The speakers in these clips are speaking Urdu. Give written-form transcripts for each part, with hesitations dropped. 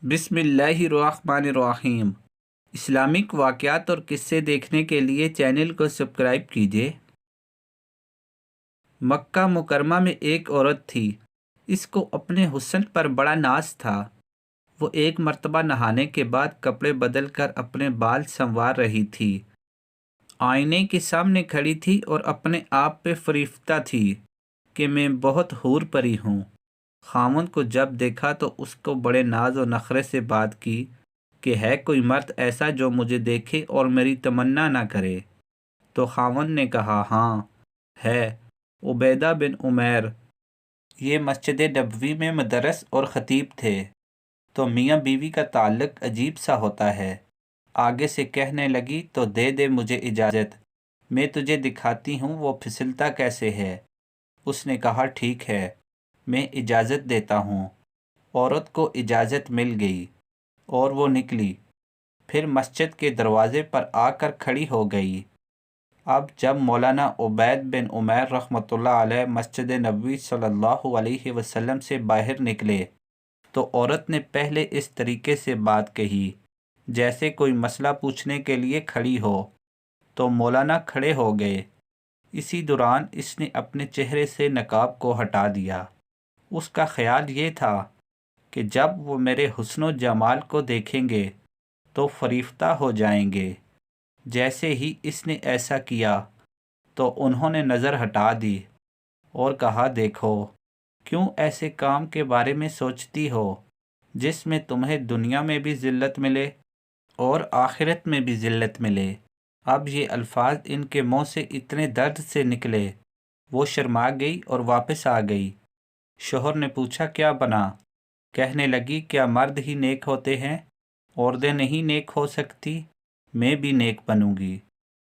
بسم اللہ الرحمن الرحیم۔ اسلامک واقعات اور قصے دیکھنے کے لیے چینل کو سبسکرائب کیجیے۔ مکہ مکرمہ میں ایک عورت تھی۔ اس کو اپنے حسن پر بڑا ناز تھا۔ وہ ایک مرتبہ نہانے کے بعد کپڑے بدل کر اپنے بال سنوار رہی تھی۔ آئینے کے سامنے کھڑی تھی اور اپنے آپ پہ فریفتہ تھی کہ میں بہت حور پری ہوں۔ خاوند کو جب دیکھا تو اس کو بڑے ناز و نخرے سے بات کی کہ ہے کوئی مرد ایسا جو مجھے دیکھے اور میری تمنا نہ کرے؟ تو خاوند نے کہا ہاں ہے، عبیدہ بن عمیر۔ یہ مسجد نبوی میں مدرس اور خطیب تھے۔ تو میاں بیوی کا تعلق عجیب سا ہوتا ہے۔ آگے سے کہنے لگی تو دے دے مجھے اجازت، میں تجھے دکھاتی ہوں وہ پھسلتا کیسے ہے۔ اس نے کہا ٹھیک ہے، میں اجازت دیتا ہوں۔ عورت کو اجازت مل گئی اور وہ نکلی، پھر مسجد کے دروازے پر آ کر کھڑی ہو گئی۔ اب جب مولانا عبید بن عمیر رحمۃ اللہ علیہ مسجد نبوی صلی اللہ علیہ وسلم سے باہر نکلے تو عورت نے پہلے اس طریقے سے بات کہی جیسے کوئی مسئلہ پوچھنے کے لیے کھڑی ہو، تو مولانا کھڑے ہو گئے۔ اسی دوران اس نے اپنے چہرے سے نقاب کو ہٹا دیا۔ اس کا خیال یہ تھا کہ جب وہ میرے حسن و جمال کو دیکھیں گے تو فریفتہ ہو جائیں گے۔ جیسے ہی اس نے ایسا کیا تو انہوں نے نظر ہٹا دی اور کہا دیکھو، کیوں ایسے کام کے بارے میں سوچتی ہو جس میں تمہیں دنیا میں بھی ذلت ملے اور آخرت میں بھی ذلت ملے۔ اب یہ الفاظ ان کے منہ سے اتنے درد سے نکلے، وہ شرما گئی اور واپس آ گئی۔ شوہر نے پوچھا کیا بنا؟ کہنے لگی کیا مرد ہی نیک ہوتے ہیں؟ عورتیں نہیں نیک ہو سکتی؟ میں بھی نیک بنوں گی۔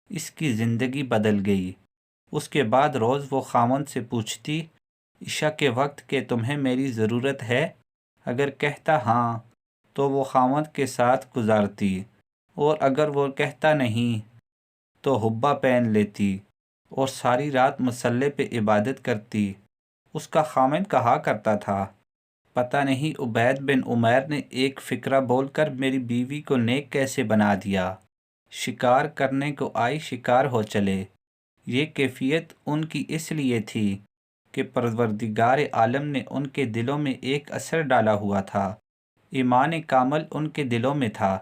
اس کی زندگی بدل گئی۔ اس کے بعد روز وہ خاوند سے پوچھتی عشاء کے وقت کہ تمہیں میری ضرورت ہے؟ اگر کہتا ہاں تو وہ خاوند کے ساتھ گزارتی، اور اگر وہ کہتا نہیں تو حبہ پہن لیتی اور ساری رات مصلے پہ عبادت کرتی۔ اس کا خاوند کہا کرتا تھا پتہ نہیں عبید بن عمیر نے ایک فقرہ بول کر میری بیوی کو نیک کیسے بنا دیا۔ شکار کرنے کو آئی شکار ہو چلے۔ یہ کیفیت ان کی اس لیے تھی کہ پروردگار عالم نے ان کے دلوں میں ایک اثر ڈالا ہوا تھا۔ ایمان کامل ان کے دلوں میں تھا۔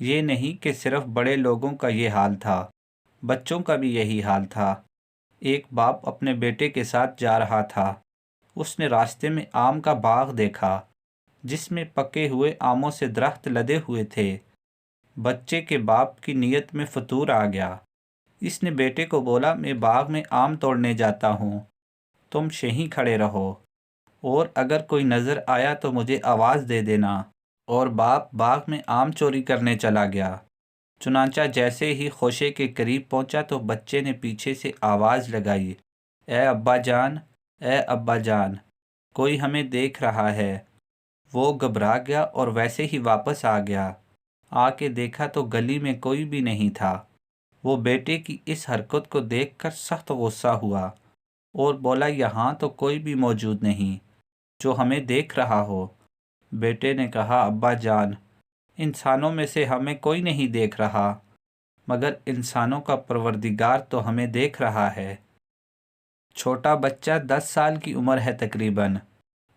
یہ نہیں کہ صرف بڑے لوگوں کا یہ حال تھا، بچوں کا بھی یہی حال تھا۔ ایک باپ اپنے بیٹے کے ساتھ جا رہا تھا۔ اس نے راستے میں آم کا باغ دیکھا جس میں پکے ہوئے آموں سے درخت لدے ہوئے تھے۔ بچے کے باپ کی نیت میں فطور آ گیا۔ اس نے بیٹے کو بولا میں باغ میں آم توڑنے جاتا ہوں، تم یہیں کھڑے رہو، اور اگر کوئی نظر آیا تو مجھے آواز دے دینا۔ اور باپ باغ میں آم چوری کرنے چلا گیا۔ چنانچہ جیسے ہی خوشے کے قریب پہنچا تو بچے نے پیچھے سے آواز لگائی اے ابا جان، اے ابا جان، کوئی ہمیں دیکھ رہا ہے۔ وہ گھبرا گیا اور ویسے ہی واپس آ گیا۔ آ کے دیکھا تو گلی میں کوئی بھی نہیں تھا۔ وہ بیٹے کی اس حرکت کو دیکھ کر سخت غصہ ہوا اور بولا یہاں تو کوئی بھی موجود نہیں جو ہمیں دیکھ رہا ہو۔ بیٹے نے کہا ابا جان، انسانوں میں سے ہمیں کوئی نہیں دیکھ رہا، مگر انسانوں کا پروردگار تو ہمیں دیکھ رہا ہے۔ چھوٹا بچہ 10 سال کی عمر ہے تقریباً۔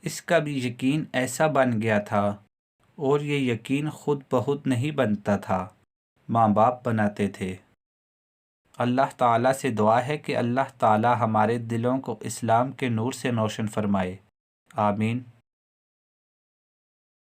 اس کا بھی یقین ایسا بن گیا تھا، اور یہ یقین خود بخود نہیں بنتا تھا، ماں باپ بناتے تھے۔ اللہ تعالیٰ سے دعا ہے کہ اللہ تعالیٰ ہمارے دلوں کو اسلام کے نور سے روشن فرمائے، آمین۔